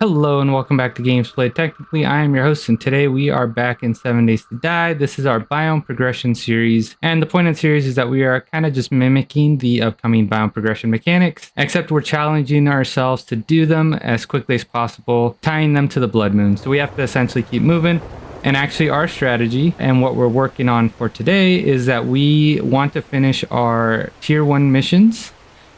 Hello and welcome back to Games Played Technically. I am your host, and today we are back in 7 Days to Die. This is our biome progression series, and the point of the series is that we are kind of just mimicking the upcoming biome progression mechanics, except we're challenging ourselves to do them as quickly as possible, tying them to the blood moon. So we have to essentially keep moving. And actually, our strategy and what we're working on for today is that we want to finish our tier 1 missions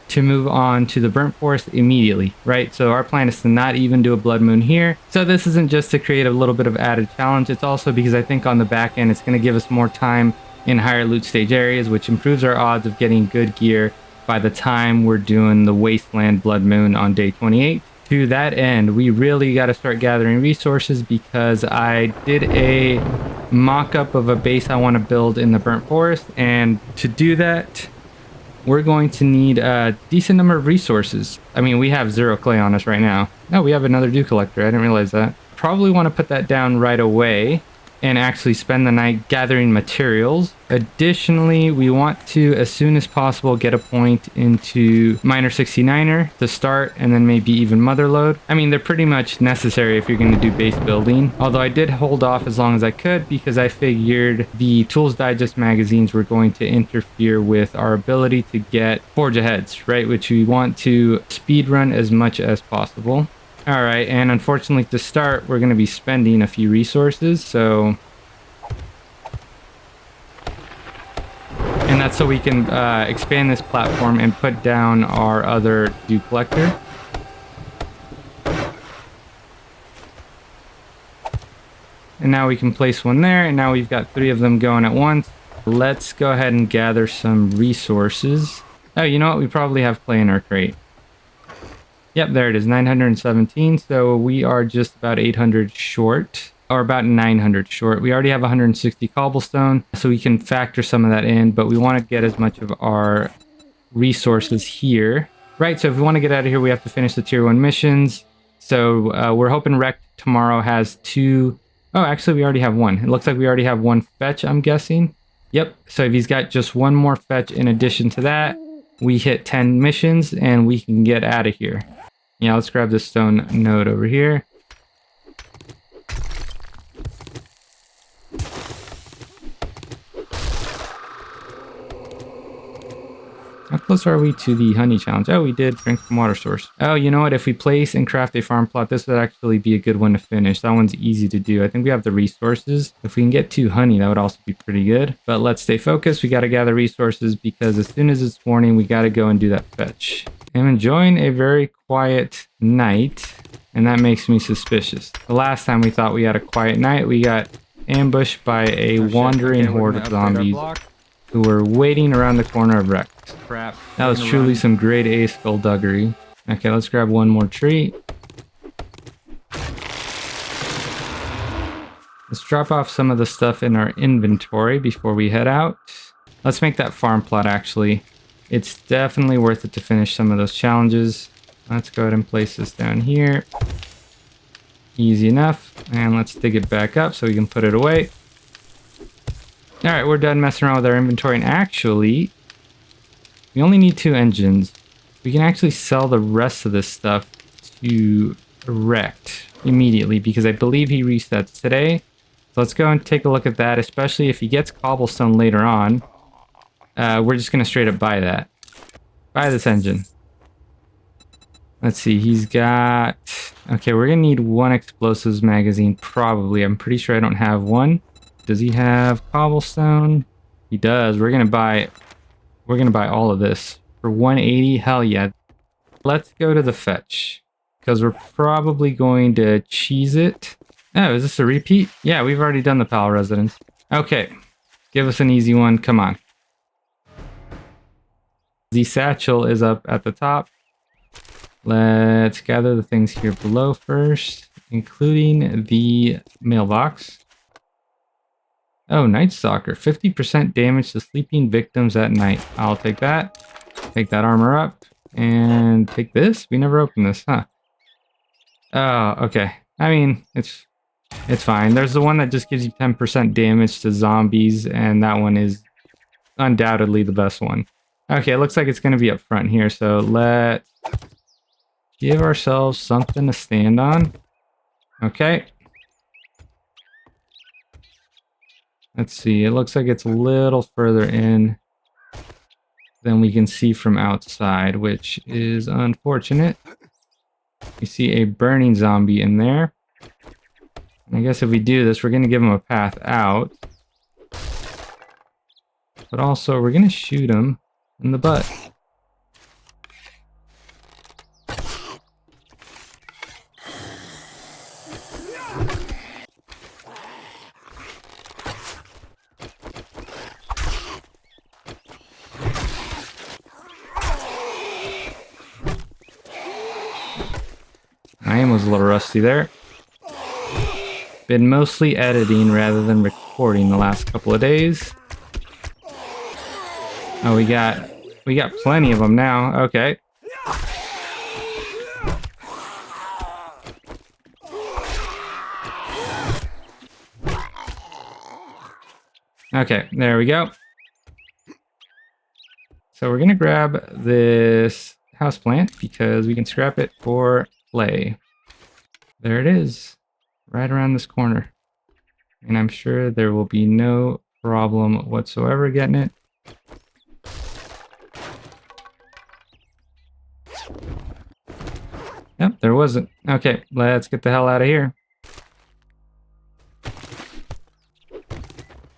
to move on to the burnt forest immediately, right? So our plan is to not even do a blood moon here. So this isn't just to create a little bit of added challenge, it's also because I think on the back end it's going to give us more time in higher loot stage areas, which improves our odds of getting good gear by the time we're doing the wasteland blood moon on day 28. To that end, we really got to start gathering resources because I did a mock-up of a base I want to build in the burnt forest, and to do that we're going to need a decent number of resources. I mean, we have 0 clay on us right now. No, we have another dew collector. I didn't realize that. Probably want to put that down right away and actually spend the night gathering materials. Additionally, we want to, as soon as possible, get a point into Miner 69er to start, and then maybe even Motherlode. I mean, they're pretty much necessary if you're going to do base building. Although I did hold off as long as I could because I figured the Tools Digest magazines were going to interfere with our ability to get Forge Aheads, right? Which we want to speedrun as much as possible. Alright, and unfortunately to start, we're going to be spending a few resources, so... And that's so we can expand this platform and put down our other dew collector. And now we can place one there, and now we've got 3 of them going at once. Let's go ahead and gather some resources. Oh, you know what? We probably have clay in our crate. Yep, there it is, 917, so we are just about 800 short, or about 900 short. We already have 160 cobblestone, so we can factor some of that in, but we want to get as much of our resources here. Right, so if we want to get out of here, we have to finish the tier 1 missions. So we're hoping Rekt tomorrow has 2... Oh, actually, we already have 1. It looks like we already have 1 fetch, I'm guessing. Yep, so if he's got just 1 more fetch in addition to that, we hit 10 missions, and we can get out of here. Yeah, let's grab this stone node over here. How close are we to the honey challenge? Oh, we did drink from water source. Oh, you know what? If we place and craft a farm plot, this would actually be a good one to finish. That one's easy to do. I think we have the resources. If we can get 2 honey, that would also be pretty good. But let's stay focused. We got to gather resources because as soon as it's morning, we got to go and do that fetch. I'm enjoying a very quiet night, and that makes me suspicious. The last time we thought we had a quiet night, we got ambushed by a wandering horde of zombies who were waiting around the corner of Rekt. Crap. That was truly some grade A skullduggery. Okay, let's grab one more tree. Let's drop off some of the stuff in our inventory before we head out. Let's make that farm plot, actually. It's definitely worth it to finish some of those challenges. Let's go ahead and place this down here. Easy enough. And let's dig it back up so we can put it away. Alright, we're done messing around with our inventory. And actually, we only need 2 engines. We can actually sell the rest of this stuff to Rekt immediately because I believe he resets today. So let's go and take a look at that, especially if he gets cobblestone later on. We're just going to straight up buy that. Buy this engine. Let's see, he's got... Okay, we're going to need 1 explosives magazine, probably. I'm pretty sure I don't have one. Does he have cobblestone? He does. We're going to buy all of this. For 180, hell yeah. Let's go to the fetch. Because we're probably going to cheese it. Oh, is this a repeat? Yeah, we've already done the Pal Residence. Okay, give us an easy one. Come on. The satchel is up at the top. Let's gather the things here below first, including the mailbox. Oh, Night Stalker. 50% damage to sleeping victims at night. I'll take that. Take that armor up. And take this? We never opened this, huh? Oh, okay. I mean, it's fine. There's the one that just gives you 10% damage to zombies, and that one is undoubtedly the best one. Okay, it looks like it's going to be up front here, so let's give ourselves something to stand on. Okay. Let's see. It looks like it's a little further in than we can see from outside, which is unfortunate. We see a burning zombie in there. I guess if we do this, we're going to give him a path out. But also, we're going to shoot him in the butt. My aim was a little rusty there. Been mostly editing rather than recording the last couple of days. Oh, we got plenty of them now. Okay. Okay, there we go. So we're gonna grab this houseplant because we can scrap it for clay. There it is, right around this corner. And I'm sure there will be no problem whatsoever getting it. Yep, there wasn't. Okay, let's get the hell out of here.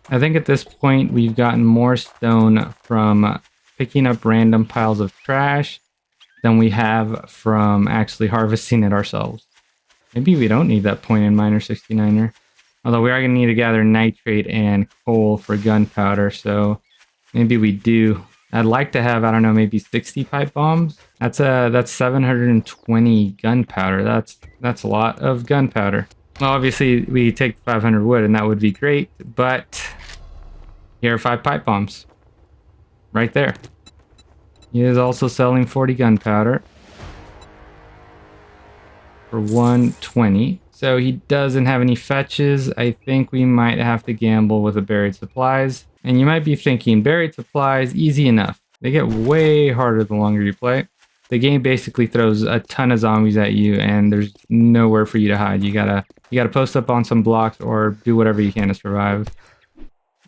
I think at this point we've gotten more stone from picking up random piles of trash than we have from actually harvesting it ourselves. Maybe we don't need that point in Miner 69er. Although we are going to need to gather nitrate and coal for gunpowder, so maybe we do. I'd like to have, I don't know, maybe 60 pipe bombs. That's 720 gunpowder. That's a lot of gunpowder. Well, obviously we take 500 wood and that would be great, but here are 5 pipe bombs. Right there. He is also selling 40 gunpowder for 120. So he doesn't have any fetches. I think we might have to gamble with the buried supplies. And you might be thinking, buried supplies, easy enough. They get way harder the longer you play. The game basically throws a ton of zombies at you and there's nowhere for you to hide. You gotta post up on some blocks or do whatever you can to survive.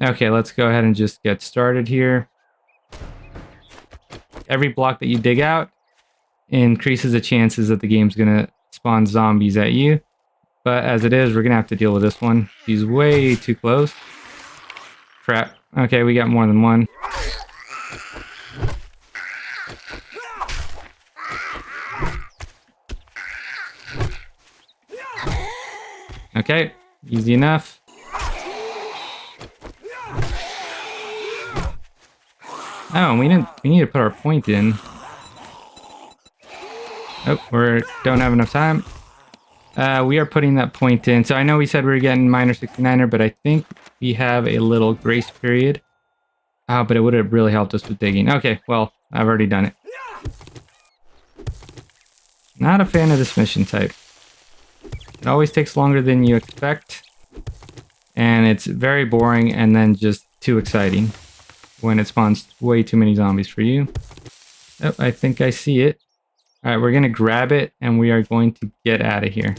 Okay, let's go ahead and just get started here. Every block that you dig out increases the chances that the game's gonna spawn zombies at you. But as it is, we're gonna have to deal with this one. He's way too close. Crap. Okay, we got more than one. Okay, easy enough. Oh, we need to put our point in. Oh, we don't have enough time. We are putting that point in. So I know we said we were getting Miner 69er, but I think we have a little grace period. Oh, but it would have really helped us with digging. Okay, well, I've already done it. Not a fan of this mission type. It always takes longer than you expect. And it's very boring and then just too exciting when it spawns way too many zombies for you. Oh, I think I see it. All right, we're going to grab it and we are going to get out of here.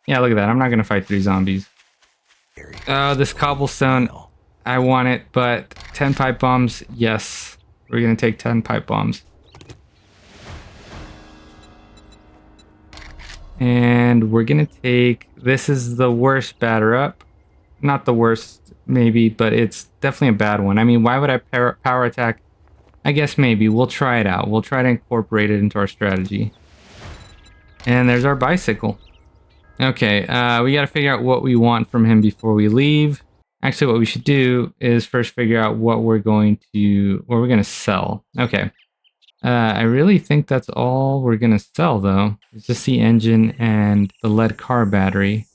Yeah, look at that. I'm not going to fight 3 zombies. Oh, this cobblestone. I want it, but 10 pipe bombs. Yes, we're going to take 10 pipe bombs. And we're going to take... This is the worst batter up. Not the worst, maybe, but it's definitely a bad one. I mean, why would I power attack? I guess maybe. We'll try it out. We'll try to incorporate it into our strategy. And there's our bicycle. Okay, we got to figure out what we want from him before we leave. Actually, what we should do is first figure out what we're going to sell. Okay. I really think that's all we're going to sell, though. It's just the engine and the lead car battery.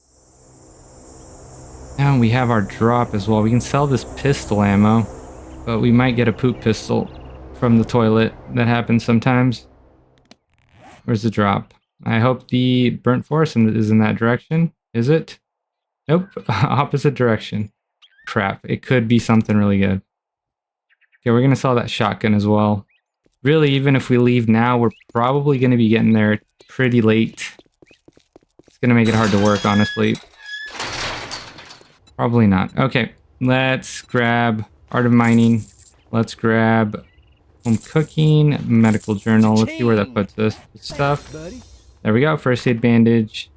Now we have our drop as well. We can sell this pistol ammo, but we might get a poop pistol from the toilet. That happens sometimes. Where's the drop? I hope the burnt forest is in that direction. Is it? Nope. Opposite direction. Crap. It could be something really good. Okay, we're gonna sell that shotgun as well. Really, even if we leave now, we're probably gonna be getting there pretty late. It's gonna make it hard to work, honestly. Probably not. Okay, let's grab Art of Mining. Let's grab Home Cooking, Medical Journal. Let's see where that puts us. Stuff. There we go. First aid bandage.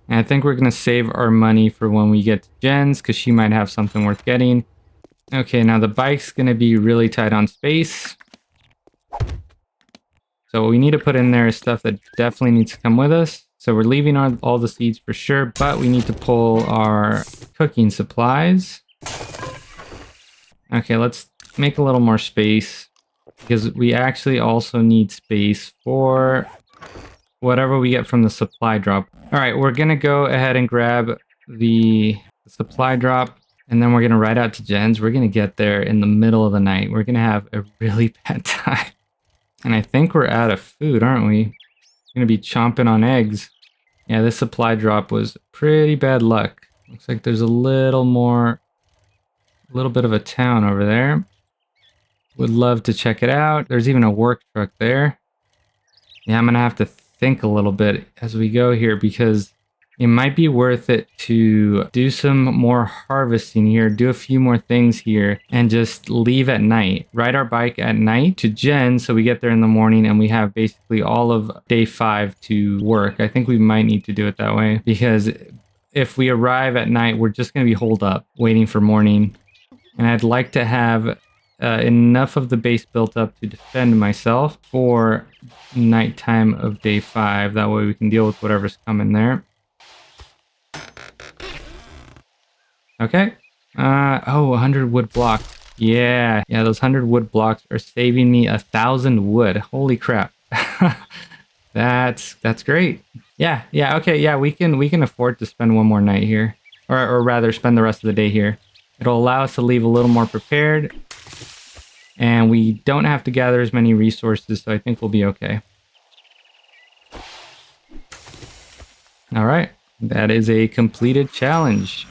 And I think we're going to save our money for when we get to Jen's because she might have something worth getting. Okay, now the bike's going to be really tight on space. So what we need to put in there is stuff that definitely needs to come with us. So we're leaving all the seeds for sure, but we need to pull our cooking supplies. Okay, let's make a little more space because we actually also need space for whatever we get from the supply drop. All right, we're going to go ahead and grab the supply drop, and then we're going to ride out to Jen's. We're going to get there in the middle of the night. We're going to have a really bad time. And I think we're out of food, aren't we? We're going to be chomping on eggs. Yeah, this supply drop was pretty bad luck. Looks like there's a little bit of a town over there. Would love to check it out. There's even a work truck there. Yeah, I'm going to have to think a little bit as we go here because it might be worth it to do some more harvesting here, do a few more things here, and just leave at night. Ride our bike at night to Jen so we get there in the morning and we have basically all of day 5 to work. I think we might need to do it that way because if we arrive at night, we're just going to be holed up waiting for morning. And I'd like to have enough of the base built up to defend myself for nighttime of day 5. That way we can deal with whatever's coming there. Okay. 100 wood blocks. Yeah, those 100 wood blocks are saving me 1,000 wood. Holy crap. That's great. Yeah, okay, yeah, we can afford to spend one more night here. Or rather spend the rest of the day here. It'll allow us to leave a little more prepared. And we don't have to gather as many resources, so I think we'll be okay. Alright, that is a completed challenge.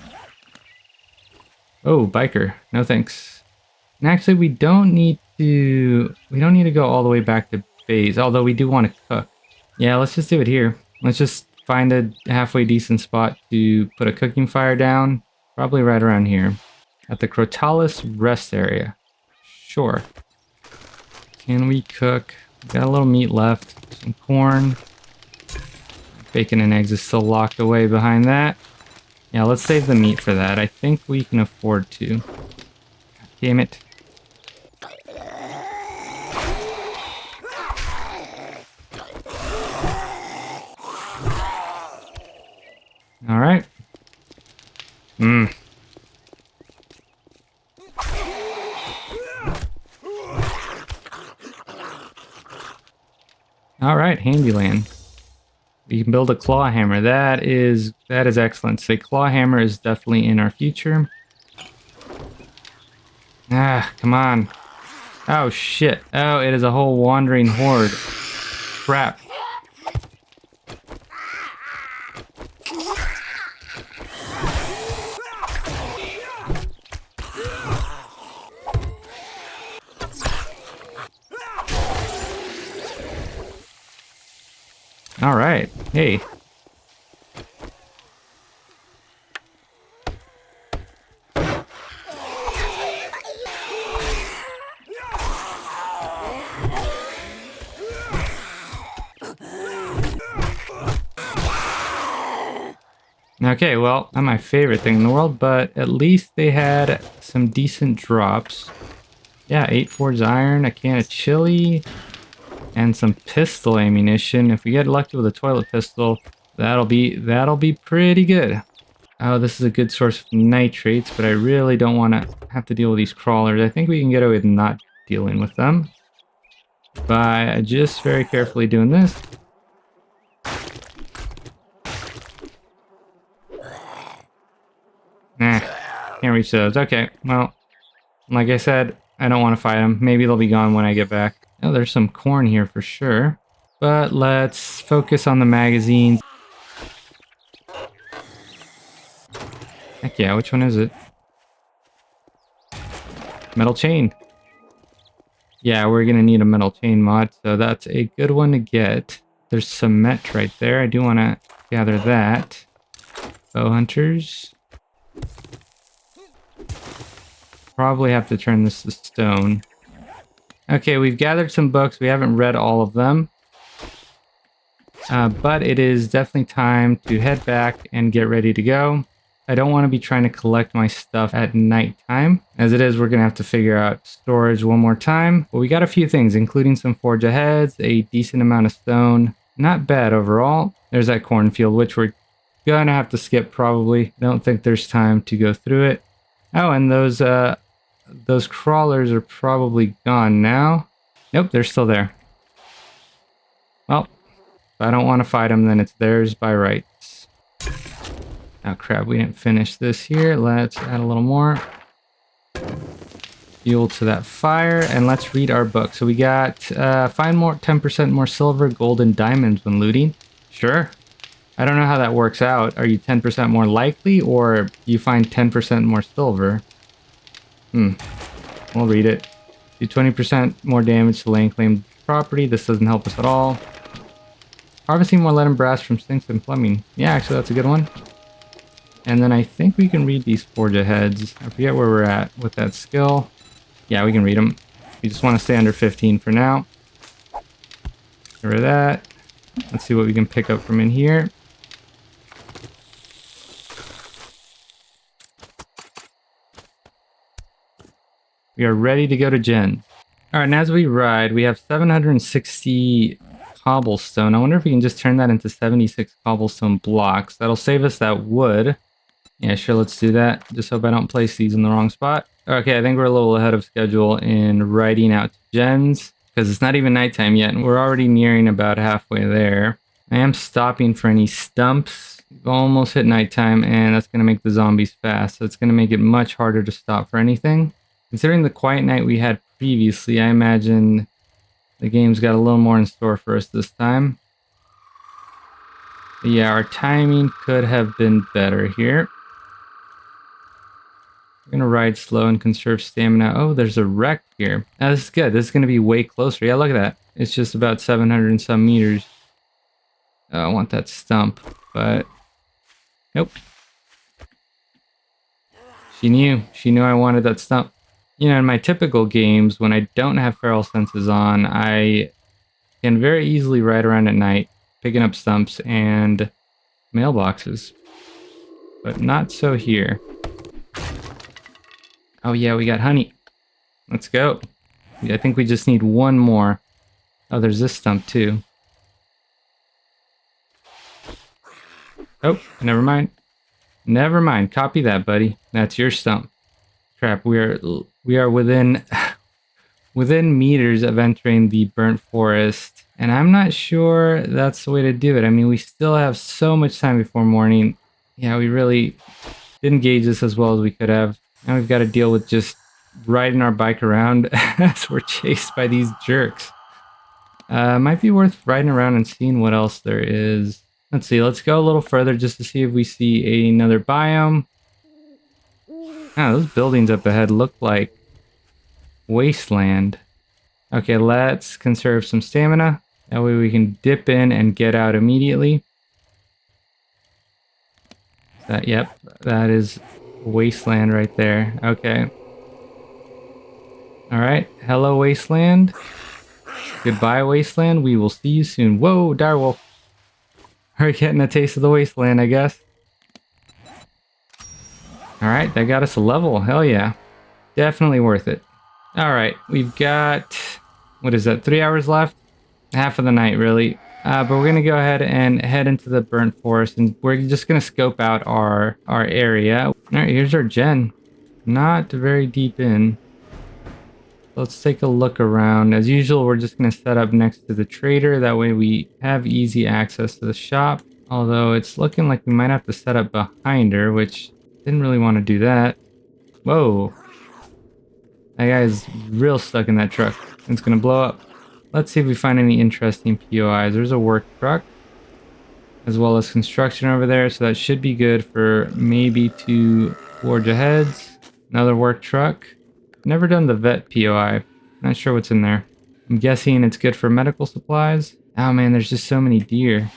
Oh, biker. No thanks. And actually, we don't need to go all the way back to base, although we do want to cook. Yeah, let's just do it here. Let's just find a halfway decent spot to put a cooking fire down. Probably right around here. At the Crotalis rest area. Sure. Can we cook? Got a little meat left. Some corn. Bacon and eggs is still locked away behind that. Yeah, let's save the meat for that. I think we can afford to. God damn it. All right. All right, Handyland. We can build a claw hammer. That is excellent. So a claw hammer is definitely in our future. Ah, come on. Oh shit. Oh, it is a whole wandering horde. Crap. All right. Hey. Okay, well, not my favorite thing in the world, but at least they had some decent drops. Yeah, 8 forged iron, a can of chili, and some pistol ammunition. If we get lucky with a toilet pistol, that'll be pretty good. Oh, this is a good source of nitrates, but I really don't want to have to deal with these crawlers. I think we can get away with not dealing with them by just very carefully doing this. Nah, can't reach those. Okay, well, like I said, I don't want to fight them. Maybe they'll be gone when I get back. Oh, there's some corn here for sure. But let's focus on the magazines. Heck yeah, which one is it? Metal chain. Yeah, we're gonna need a metal chain mod, so that's a good one to get. There's cement right there. I do want to gather that. Bow hunters. Probably have to turn this to stone. Okay, we've gathered some books. We haven't read all of them. But it is definitely time to head back and get ready to go. I don't want to be trying to collect my stuff at nighttime. As it is, we're going to have to figure out storage one more time. But we got a few things, including some forge aheads, a decent amount of stone. Not bad overall. There's that cornfield, which we're going to have to skip probably. I don't think there's time to go through it. Oh, and those crawlers are probably gone now. Nope, they're still there. Well, if I don't want to fight them, then it's theirs by rights. Oh crap, we didn't finish this here. Let's add a little more fuel to that fire, and let's read our book. So we got find more 10% more silver, gold, and diamonds when looting. Sure. I don't know how that works out. Are you 10% more likely, or you find 10% more silver? We'll read it. Do 20% more damage to land claimed property. This doesn't help us at all. Harvesting more lead and brass from sinks and plumbing. Yeah, actually, that's a good one. And then I think we can read these forge aheads. I forget where we're at with that skill. Yeah, we can read them. We just want to stay under 15 for now. Get rid of that. Let's see what we can pick up from in here. We are ready to go to Jen. All right, and as we ride, we have 760 cobblestone. I wonder if we can just turn that into 76 cobblestone blocks. That'll save us that wood. Yeah, sure, let's do that. Just hope I don't place these in the wrong spot. Okay, I think we're a little ahead of schedule in riding out to Jen's, because it's not even nighttime yet, and we're already nearing about halfway there. I am stopping for any stumps. We've almost hit nighttime, and that's going to make the zombies fast, so it's going to make it much harder to stop for anything. Considering the quiet night we had previously, I imagine the game's got a little more in store for us this time. But yeah, our timing could have been better here. We're going to ride slow and conserve stamina. Oh, there's a Rekt here. Now, this is good. This is going to be way closer. Yeah, look at that. It's just about 700 and some meters. Oh, I want that stump, but nope. She knew. She knew I wanted that stump. You know, in my typical games, when I don't have feral senses on, I can very easily ride around at night, picking up stumps and mailboxes. But not so here. Oh yeah, we got honey. Let's go. I think we just need one more. Oh, there's this stump too. Oh, never mind. Never mind. Copy that, buddy. That's your stump. Crap, we are within meters of entering the burnt forest, and I'm not sure that's the way to do it. I mean, we still have so much time before morning. Yeah, we really didn't gauge this as well as we could have. Now we've got to deal with just riding our bike around as we're chased by these jerks. Might be worth riding around and seeing what else there is. Let's see, let's go a little further just to see if we see another biome. Oh, those buildings up ahead look like wasteland. Okay, let's conserve some stamina. That way we can dip in and get out immediately. Yep, that is wasteland right there. Okay. Alright, hello wasteland. Goodbye wasteland, we will see you soon. Whoa, direwolf. We're getting a taste of the wasteland, I guess. Alright, that got us a level. Hell yeah. Definitely worth it. Alright, we've got, what is that, 3 hours left? Half of the night, really. But we're going to go ahead and head into the burnt forest, and we're just going to scope out our area. Alright, here's our gen. Not very deep in. Let's take a look around. As usual, we're just going to set up next to the trader. That way we have easy access to the shop. Although it's looking like we might have to set up behind her, which didn't really want to do that. Whoa. That guy's real stuck in that truck. It's going to blow up. Let's see if we find any interesting POIs. There's a work truck, as well as construction over there. So that should be good for maybe 2 forge aheads. Another work truck. Never done the vet POI. Not sure what's in there. I'm guessing it's good for medical supplies. Oh man, there's just so many deer.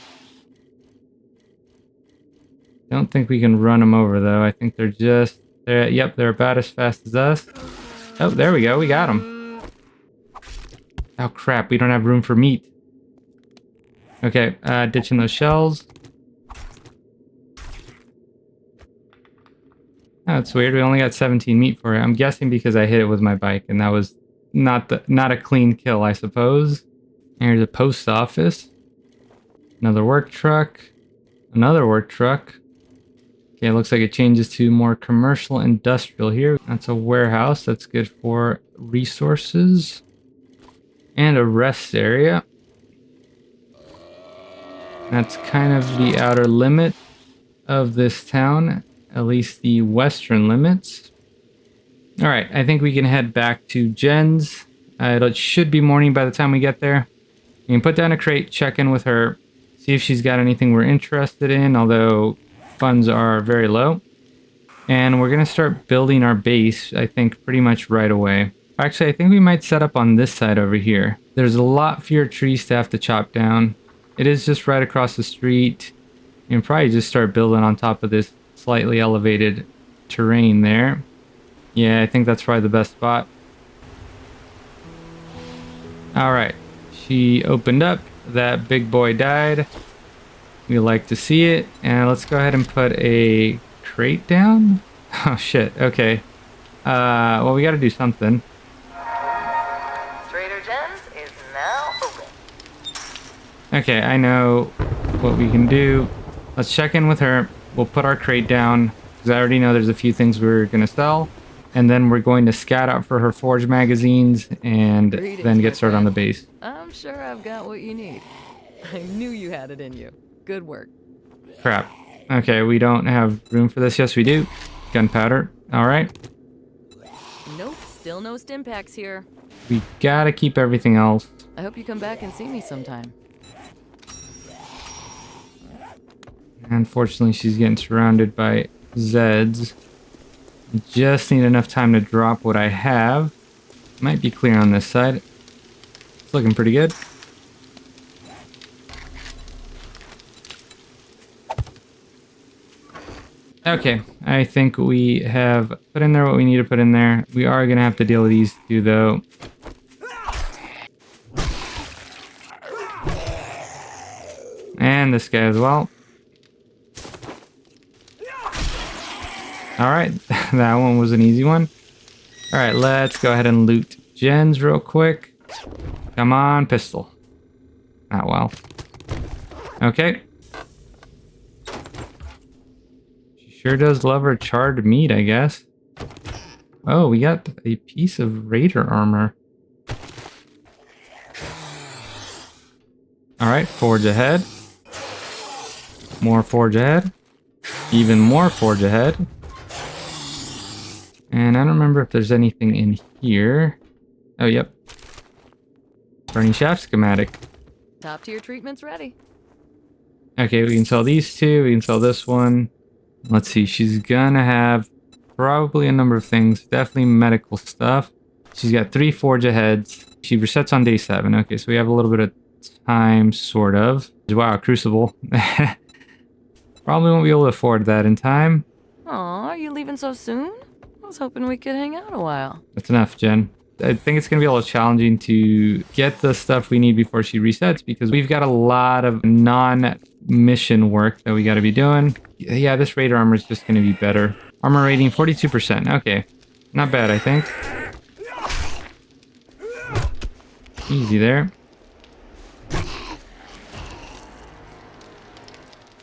Don't think we can run them over though. I think yep, they're about as fast as us. Oh, there we go. We got them. Oh crap, we don't have room for meat. Okay, ditching those shells. Oh, that's weird. We only got 17 meat for it. I'm guessing because I hit it with my bike, and that was not a clean kill, I suppose. Here's a post office. Another work truck. Another work truck. Okay, it looks like it changes to more commercial industrial here. That's a warehouse. That's good for resources. And a rest area. That's kind of the outer limit of this town. At least the western limits. Alright, I think we can head back to Jen's. It should be morning by the time we get there. We can put down a crate, check in with her, see if she's got anything we're interested in, although funds are very low. And we're going to start building our base, I think, pretty much right away. Actually, I think we might set up on this side over here. There's a lot fewer trees to have to chop down. It is just right across the street. You can probably just start building on top of this slightly elevated terrain there. Yeah, I think that's probably the best spot. Alright, she opened up. That big boy died. We like to see it. And let's go ahead and put a crate down. Oh shit, okay. Well, we gotta do something. Trader Jen's is now open. Okay, I know what we can do. Let's check in with her. We'll put our crate down, because I already know there's a few things we're going to sell. And then we're going to scout out for her forge magazines and then get started on the base. I'm sure I've got what you need. I knew you had it in you. Good work. Crap. Okay, we don't have room for this. Yes, we do. Gunpowder. All right. Nope, still no stim packs here. We got to keep everything else. I hope you come back and see me sometime. Unfortunately, she's getting surrounded by Zeds. Just need enough time to drop what I have. Might be clear on this side. It's looking pretty good. Okay, I think we have put in there what we need to put in there. We are going to have to deal with these two, though. And this guy as well. Alright, that one was an easy one. Alright, let's go ahead and loot Jen's real quick. Come on, pistol. Not well. Okay. She sure does love her charred meat, I guess. Oh, we got a piece of raider armor. Alright, forge ahead. More forge ahead. Even more forge ahead. And I don't remember if there's anything in here. Oh, yep. Burning shaft schematic. Top tier treatment's ready. Okay, we can sell these two. We can sell this one. Let's see. She's gonna have probably a number of things. Definitely medical stuff. She's got 3 forge aheads. She resets on day 7. Okay, so we have a little bit of time, sort of. Wow, Crucible. Probably won't be able to afford that in time. Aw, are you leaving so soon? I was hoping we could hang out a while. That's enough, Jen. I think it's going to be a little challenging to get the stuff we need before she resets, because we've got a lot of non-mission work that we got to be doing. Yeah, this raider armor is just going to be better. Armor rating 42%. Okay, not bad, I think. Easy there.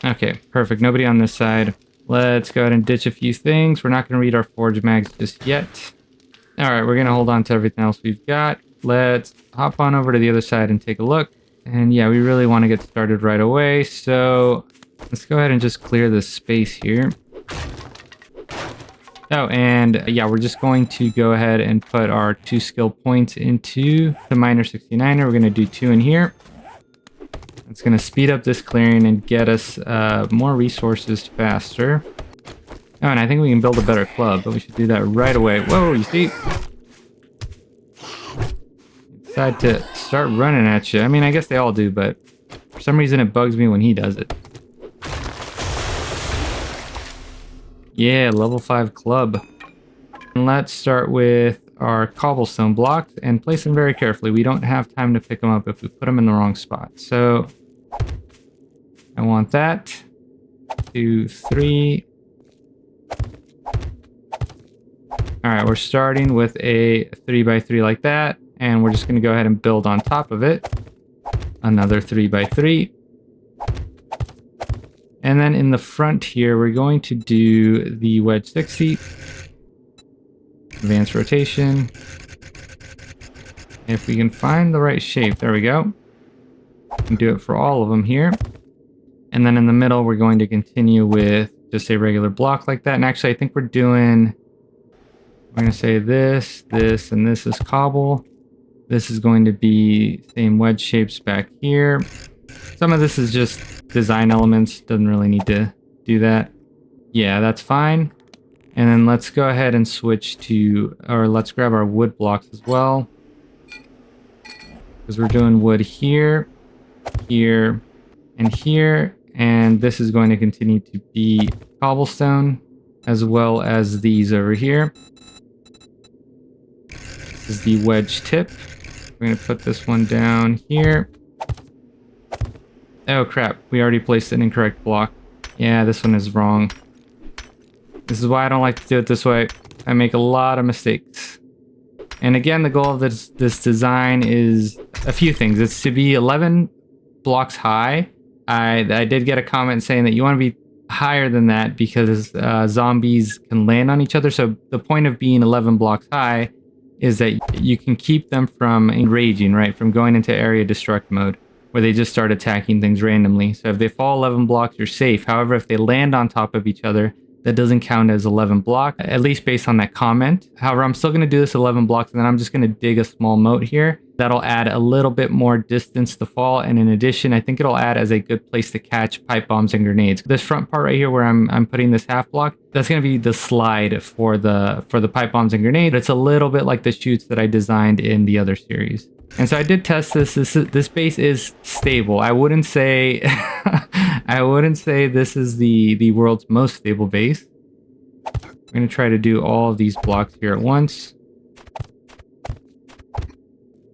Okay, perfect. Nobody on this side. Let's go ahead and ditch a few things. We're not going to read our forge mags just yet. All right, we're going to hold on to everything else we've got. Let's hop on over to the other side and take a look. And yeah, we really want to get started right away. So let's go ahead and just clear this space here. Oh, and yeah, we're just going to go ahead and put our 2 skill points into the Miner 69er. We're going to do 2 in here. It's going to speed up this clearing and get us more resources faster. Oh, and I think we can build a better club, but we should do that right away. Whoa, you see? decide to start running at you. I mean, I guess they all do, but for some reason it bugs me when he does it. Yeah, level 5 club. And let's start with our cobblestone blocks and place them very carefully. We don't have time to pick them up if we put them in the wrong spot. So I want that. 2, 3. All right, we're starting with a 3x3 like that, and we're just going to go ahead and build on top of it. Another 3x3. And then in the front here, we're going to do the wedge 60. Advanced rotation. If we can find the right shape, there we go. We can do it for all of them here. And then in the middle, we're going to continue with just a regular block like that. And actually, I think we're going to say this, this, and this is cobble. This is going to be same wedge shapes back here. Some of this is just design elements. Doesn't really need to do that. Yeah, that's fine. And then let's go ahead and switch to, or let's grab our wood blocks as well. Because we're doing wood here, here, and here. And this is going to continue to be cobblestone, as well as these over here. This is the wedge tip. We're going to put this one down here. Oh crap, we already placed an incorrect block. Yeah, this one is wrong. This is why I don't like to do it this way. I make a lot of mistakes. And again, the goal of this design is a few things. It's to be 11 blocks high. I did get a comment saying that you want to be higher than that because zombies can land on each other. So the point of being 11 blocks high is that you can keep them from enraging, right? From going into area destruct mode, where they just start attacking things randomly. So if they fall 11 blocks, you're safe. However, if they land on top of each other, that doesn't count as 11 blocks, at least based on that comment. However, I'm still going to do this 11 blocks, and then I'm just going to dig a small moat here. That'll add a little bit more distance to fall, and in addition, I think it'll add as a good place to catch pipe bombs and grenades. This front part right here where I'm putting this half block, that's going to be the slide for the pipe bombs and grenades. It's a little bit like the chutes that I designed in the other series. And so I did test this. This base is stable. I wouldn't say I wouldn't say this is the world's most stable base. I'm going to try to do all of these blocks here at once.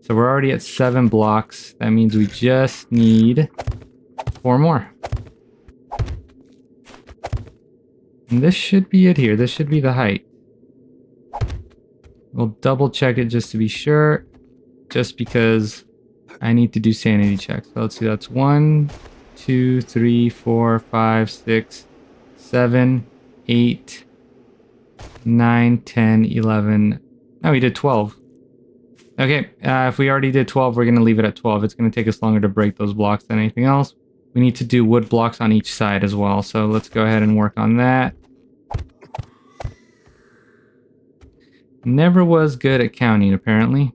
So we're already at 7 blocks. That means we just need 4 more. And this should be it here. This should be the height. We'll double check it just to be sure. Just because I need to do sanity checks. So let's see, that's 1, 2, 3, 4, 5, 6, 7, 8, 9, 10, 11. Oh, we did 12. Okay, if we already did 12, we're going to leave it at 12. It's going to take us longer to break those blocks than anything else. We need to do wood blocks on each side as well. So let's go ahead and work on that. Never was good at counting, apparently.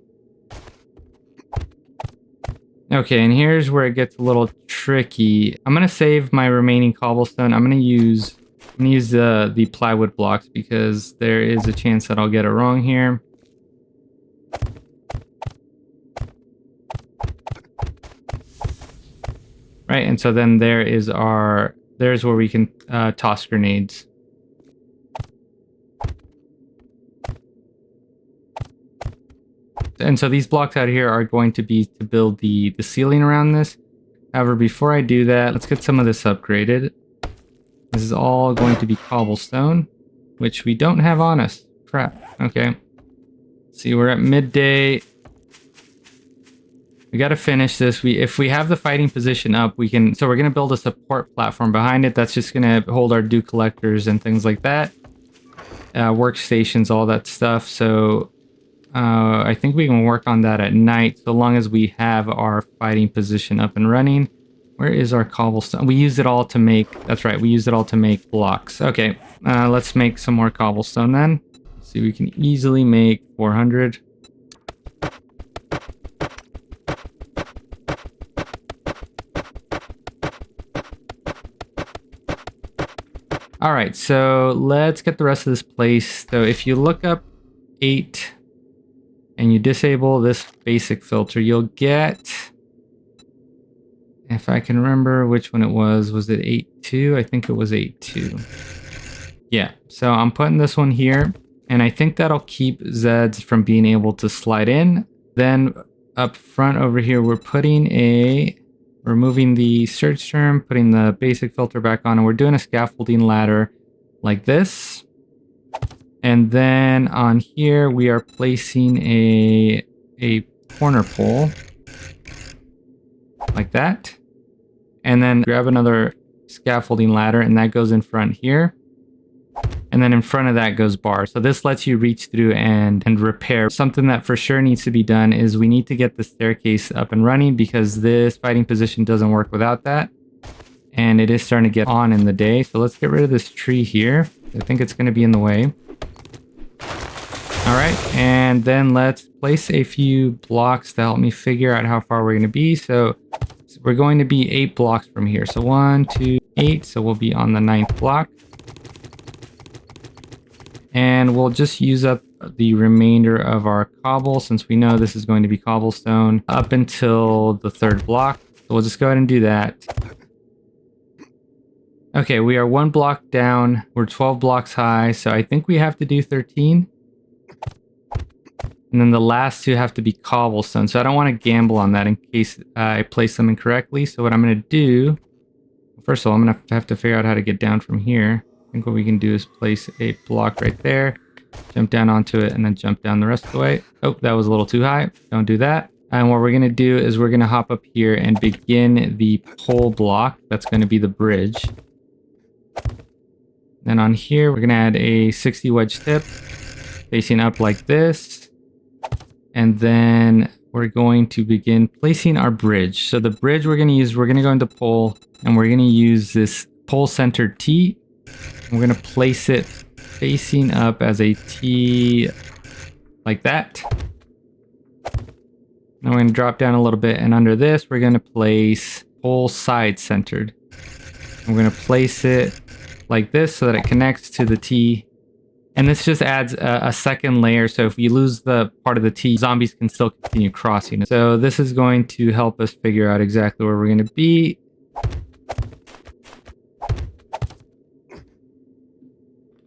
Okay, and here's where it gets a little tricky. I'm gonna save my remaining cobblestone. I'm gonna use the plywood blocks because there is a chance that I'll get it wrong here. Right, and so then there's where we can toss grenades. And so these blocks out here are going to be to build the ceiling around this. However, before I do that, let's get some of this upgraded. This is all going to be cobblestone, which we don't have on us. Crap. Okay. See, we're at midday. We got to finish this. If we have the fighting position up, we can. So we're going to build a support platform behind it. That's just going to hold our dew collectors and things like that. Workstations, all that stuff. So I think we can work on that at night, so long as we have our fighting position up and running. Where is our cobblestone? We used it all to make, that's right, we used it all to make blocks. Okay, let's make some more cobblestone then. Let's see, we can easily make 400. All right, so let's get the rest of this place. So if you look up 8 and you disable this basic filter, you'll get, if I can remember which one it was it 8.2? I think it was 8.2. Yeah, so I'm putting this one here, and I think that'll keep Zeds from being able to slide in. Then up front over here, we're moving the search term, putting the basic filter back on, and we're doing a scaffolding ladder like this. And then on here, we are placing a corner pole like that. And then grab another scaffolding ladder, and that goes in front here. And then in front of that goes bars. So this lets you reach through and repair. Something that for sure needs to be done is we need to get the staircase up and running, because this fighting position doesn't work without that. And it is starting to get on in the day. So let's get rid of this tree here. I think it's going to be in the way. All right, and then let's place a few blocks to help me figure out how far we're going to be. So we're going to be 8 blocks from here. So 1, 2, 8. So we'll be on the 9th block. And we'll just use up the remainder of our cobble, since we know this is going to be cobblestone, up until the 3rd block. So we'll just go ahead and do that. Okay, we are 1 block down. We're 12 blocks high, so I think we have to do 13. And then the last 2 have to be cobblestone. So I don't want to gamble on that in case I place them incorrectly. So what I'm going to do, first of all, I'm going to have to figure out how to get down from here. I think what we can do is place a block right there, jump down onto it, and then jump down the rest of the way. Oh, that was a little too high. Don't do that. And what we're going to do is we're going to hop up here and begin the pole block. That's going to be the bridge. Then on here, we're going to add a 60 wedge tip facing up like this. And then we're going to begin placing our bridge. So the bridge we're going to use, we're going to go into pole, and we're going to use this pole centered T. We're going to place it facing up as a T like that. Now we're going to drop down a little bit, and under this, we're going to place pole side centered. And we're going to place it like this so that it connects to the T. And this just adds a second layer, so if you lose the part of the T, zombies can still continue crossing it. So this is going to help us figure out exactly where we're going to be.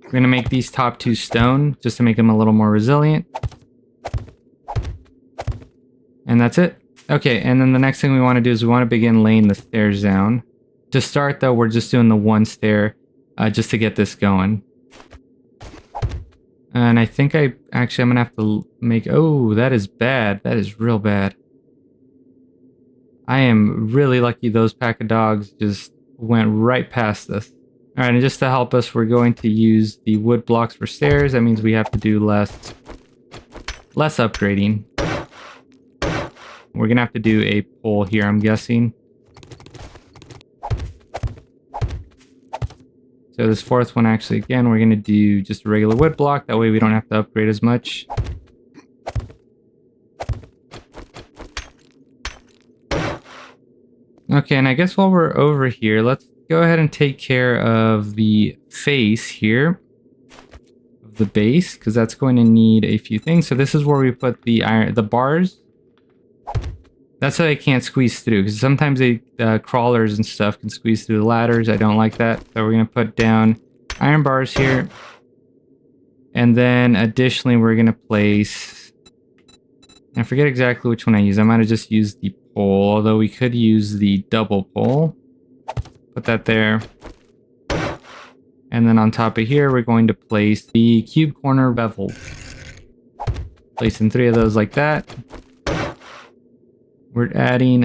We're going to make these top 2 stone, just to make them a little more resilient. And that's it. Okay, and then the next thing we want to do is we want to begin laying the stairs down. To start, though, we're just doing the 1 stair, just to get this going. And I think I'm going to have to make... Oh, that is bad. That is real bad. I am really lucky those pack of dogs just went right past this. All right, and just to help us, we're going to use the wood blocks for stairs. That means we have to do less upgrading. We're going to have to do a pole here, I'm guessing. So this 4th one, actually, again, we're going to do just a regular wood block. That way we don't have to upgrade as much. Okay, and I guess while we're over here, let's go ahead and take care of the face here of the base, because that's going to need a few things. So this is where we put the bars. That's so they can't squeeze through, because sometimes crawlers and stuff can squeeze through the ladders. I don't like that. So we're going to put down iron bars here. And then additionally, we're going to place... I forget exactly which one I used. I might have just used the pole, although we could use the double pole. Put that there. And then on top of here, we're going to place the cube corner bevel. Placing 3 of those like that. We're adding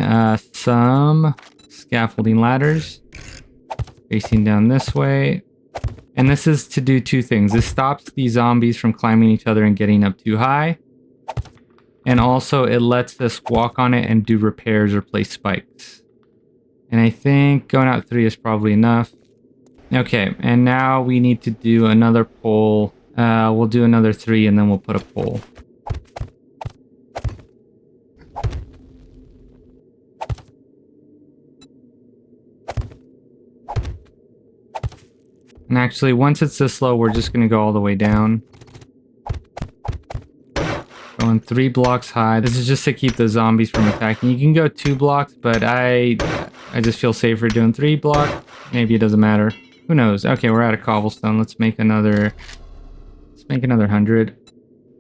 some scaffolding ladders facing down this way. And this is to do 2 things. This stops the zombies from climbing each other and getting up too high. And also it lets us walk on it and do repairs or place spikes. And I think going out 3 is probably enough. Okay, and now we need to do another pole. We'll do another 3 and then we'll put a pole. And actually, once it's this low, we're just going to go all the way down. Going Going 3 blocks high. This is just to keep the zombies from attacking. You can go 2 blocks, but I just feel safer doing 3 blocks. Maybe it doesn't matter. Who knows? Okay, we're out of cobblestone. Let's make another 100.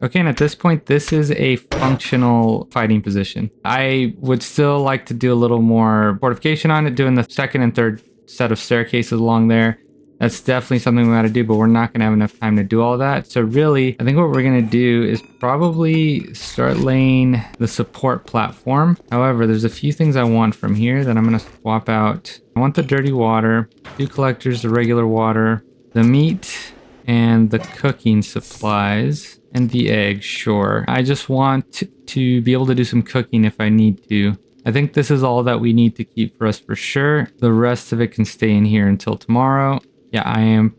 Okay, and at this point, this is a functional fighting position. I would still like to do a little more fortification on it, doing the second and third set of staircases along there. That's definitely something we got to do, but we're not going to have enough time to do all that. So really, I think what we're going to do is probably start laying the support platform. However, there's a few things I want from here that I'm going to swap out. I want the dirty water, 2 collectors, the regular water, the meat, and the cooking supplies, and the eggs, sure. I just want to be able to do some cooking if I need to. I think this is all that we need to keep for us for sure. The rest of it can stay in here until tomorrow. Yeah, I am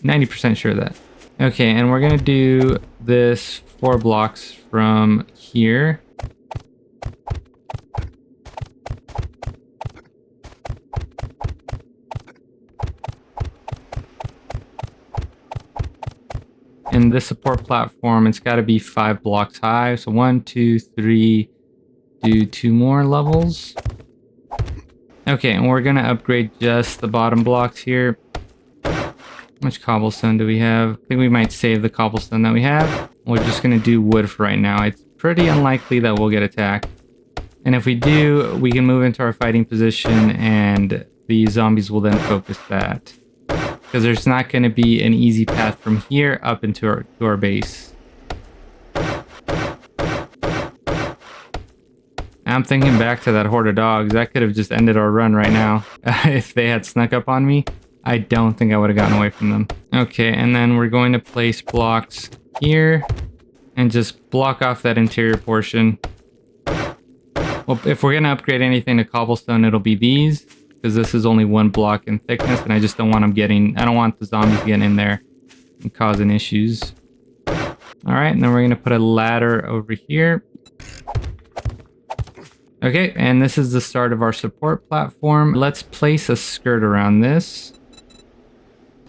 90% sure of that. Okay, and we're gonna do this 4 blocks from here. And this support platform, it's got to be 5 blocks high. So 1, 2, 3, do 2 more levels. Okay, and we're gonna upgrade just the bottom blocks here. How much cobblestone do we have? I think we might save the cobblestone that we have. We're just gonna do wood for right now. It's pretty unlikely that we'll get attacked. And if we do, we can move into our fighting position and the zombies will then focus that. Because there's not going to be an easy path from here up into our base. I'm thinking back to that horde of dogs. That could have just ended our run right now. If they had snuck up on me, I don't think I would have gotten away from them. Okay, and then we're going to place blocks here and just block off that interior portion. Well, if we're going to upgrade anything to cobblestone, it'll be these. Because this is only 1 block in thickness, and I just don't want I don't want the zombies getting in there and causing issues. Alright, and then we're going to put a ladder over here. Okay, and this is the start of our support platform. Let's place a skirt around this.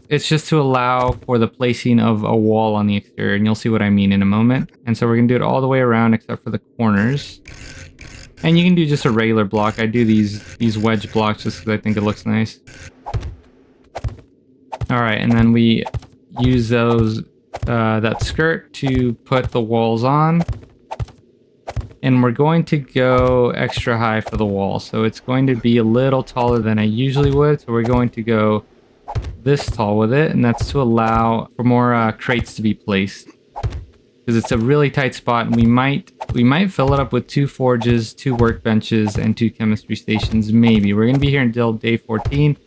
It's just to allow for the placing of a wall on the exterior, and you'll see what I mean in a moment. And so we're going to do it all the way around except for the corners. And you can do just a regular block. I do these wedge blocks just because I think it looks nice. Alright, and then we use that skirt to put the walls on. And we're going to go extra high for the wall. So it's going to be a little taller than I usually would. So we're going to go this tall with it. And that's to allow for more crates to be placed. Because it's a really tight spot, and we might fill it up with 2 forges, 2 workbenches, and 2 chemistry stations, maybe. We're going to be here until day 14,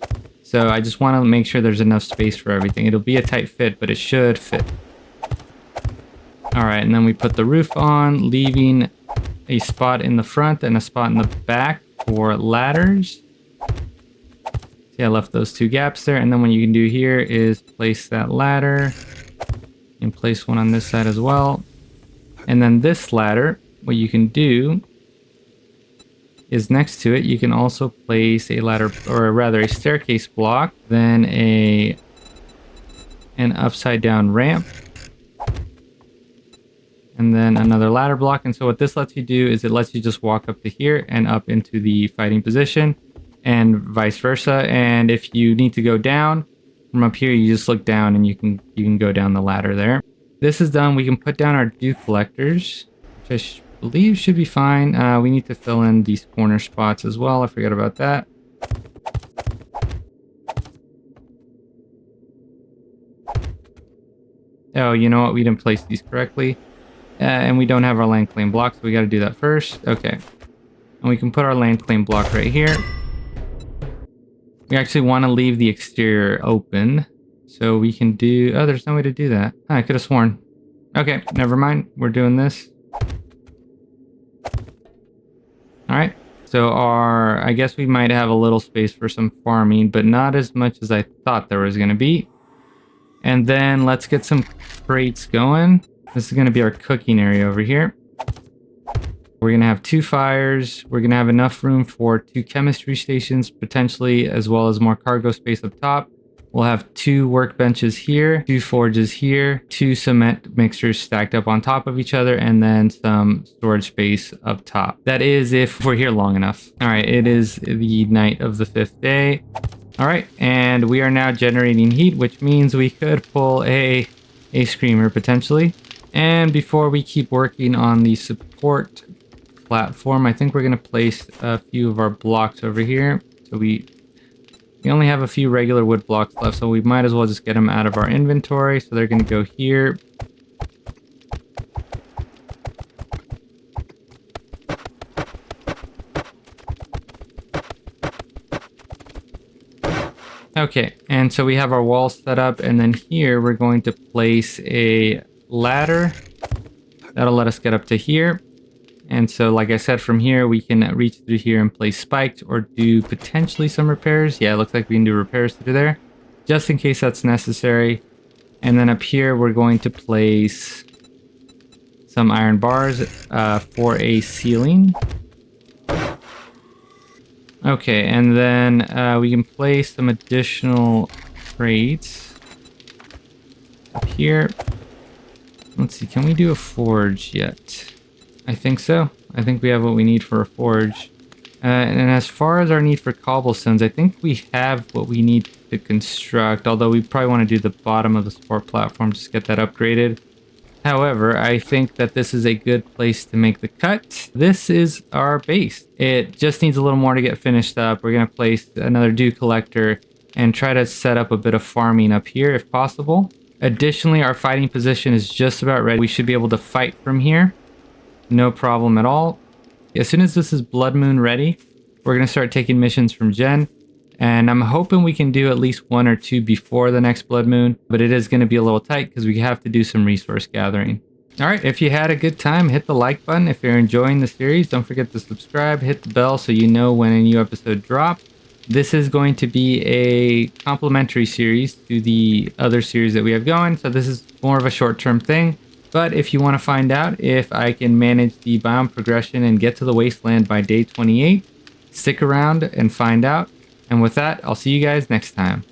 so I just want to make sure there's enough space for everything. It'll be a tight fit, but it should fit. Alright, and then we put the roof on, leaving a spot in the front and a spot in the back for ladders. See, I left those 2 gaps there, and then what you can do here is place that ladder. And place one on this side as well. And then this ladder, what you can do is next to it, you can also place a ladder, or rather a staircase block, then an upside down ramp, and then another ladder block. And so what this lets you do is it lets you just walk up to here and up into the fighting position, and vice versa. And if you need to go down, from up here, you just look down and you can go down the ladder there. This is done. We can put down our dew collectors, which I believe should be fine. We need to fill in these corner spots as well. I forgot about that. Oh, you know what? We didn't place these correctly. And we don't have our land claim block, so we got to do that first. Okay. And we can put our land claim block right here. We actually want to leave the exterior open, so we can do... Oh, there's no way to do that. Oh, I could have sworn. Okay, never mind. We're doing this. Alright, so I guess we might have a little space for some farming, but not as much as I thought there was going to be. And then let's get some crates going. This is going to be our cooking area over here. We're going to have 2 fires. We're going to have enough room for 2 chemistry stations, potentially, as well as more cargo space up top. We'll have 2 workbenches here, 2 forges here, 2 cement mixers stacked up on top of each other, and then some storage space up top. That is if we're here long enough. All right, it is the night of the 5th day. All right, and we are now generating heat, which means we could pull a screamer potentially. And before we keep working on the support platform, I think we're going to place a few of our blocks over here. So we only have a few regular wood blocks left, so we might as well just get them out of our inventory. So they're going to go here. Okay, and so we have our walls set up, and then here we're going to place a ladder. That'll let us get up to here. And so, like I said, from here we can reach through here and place spiked or do potentially some repairs. Yeah, it looks like we can do repairs through there, just in case that's necessary. And then up here we're going to place some iron bars for a ceiling. Okay, and then we can place some additional crates up here. Let's see, can we do a forge yet? I think so. I think we have what we need for a forge. And as far as our need for cobblestones, I think we have what we need to construct, although we probably want to do the bottom of the support platform, just get that upgraded. However, I think that this is a good place to make the cut. This is our base. It just needs a little more to get finished up. We're going to place another dew collector and try to set up a bit of farming up here if possible. Additionally, our fighting position is just about ready. We should be able to fight from here. No problem at all. As soon as this is Blood Moon ready, we're going to start taking missions from Jen. And I'm hoping we can do at least 1 or 2 before the next Blood Moon, but it is going to be a little tight because we have to do some resource gathering. All right, if you had a good time, hit the like button. If you're enjoying the series, don't forget to subscribe, hit the bell so you know when a new episode drops. This is going to be a complementary series to the other series that we have going, so this is more of a short-term thing. But if you want to find out if I can manage the biome progression and get to the wasteland by day 28, stick around and find out. And with that, I'll see you guys next time.